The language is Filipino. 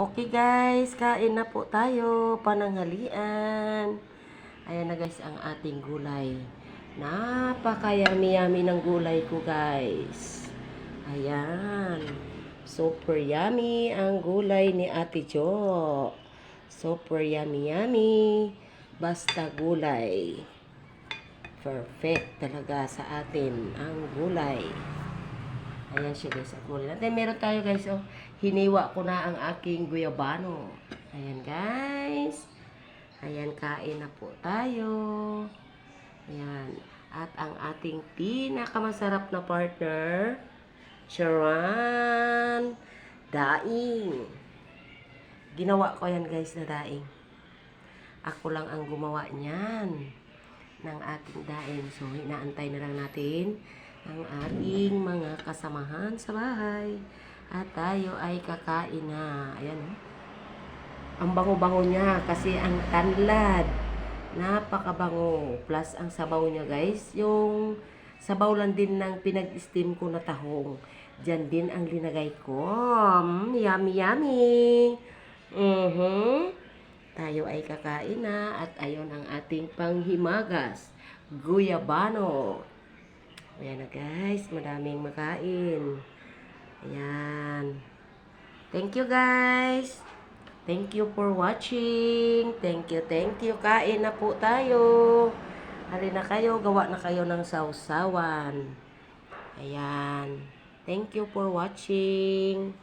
Okay guys, kain na po tayo, pananghalian. Ayan na guys ang ating gulay. Napaka-yummy-yummy ng gulay ko guys. Ayan. Super yummy ang gulay ni Ate Jo. Super yummy-yummy. Basta gulay. Perfect talaga sa atin ang gulay. Ayan siya guys, ang kulay natin. Meron tayo guys, oh, hiniwa ko na ang aking guyabano. Ayan guys. Ayan, kain na po tayo. Ayan. At ang ating pinakamasarap na partner, charan, daing. Ginawa ko yan guys na daing. Ako lang ang gumawa niyan ng ating daing. So, inaantay na lang natin ang ating mga kasamahan sa bahay. At tayo ay kakain na. Ayan. Ang bango-bango niya kasi ang tanlad. Napakabango. Plus ang sabaw niya guys. Yung sabaw lang din ng pinag-steam ko na tahong. Diyan din ang linagay ko. Yummy, yummy. Tayo ay kakain na. At ayon ang ating panghimagas. Guyabano. Ayan na guys, madaming makain. Ayan. Thank you guys. Thank you for watching. Thank you, thank you. Kain na po tayo. Halina kayo, gawa na kayo ng sausawan. Ayan. Thank you for watching.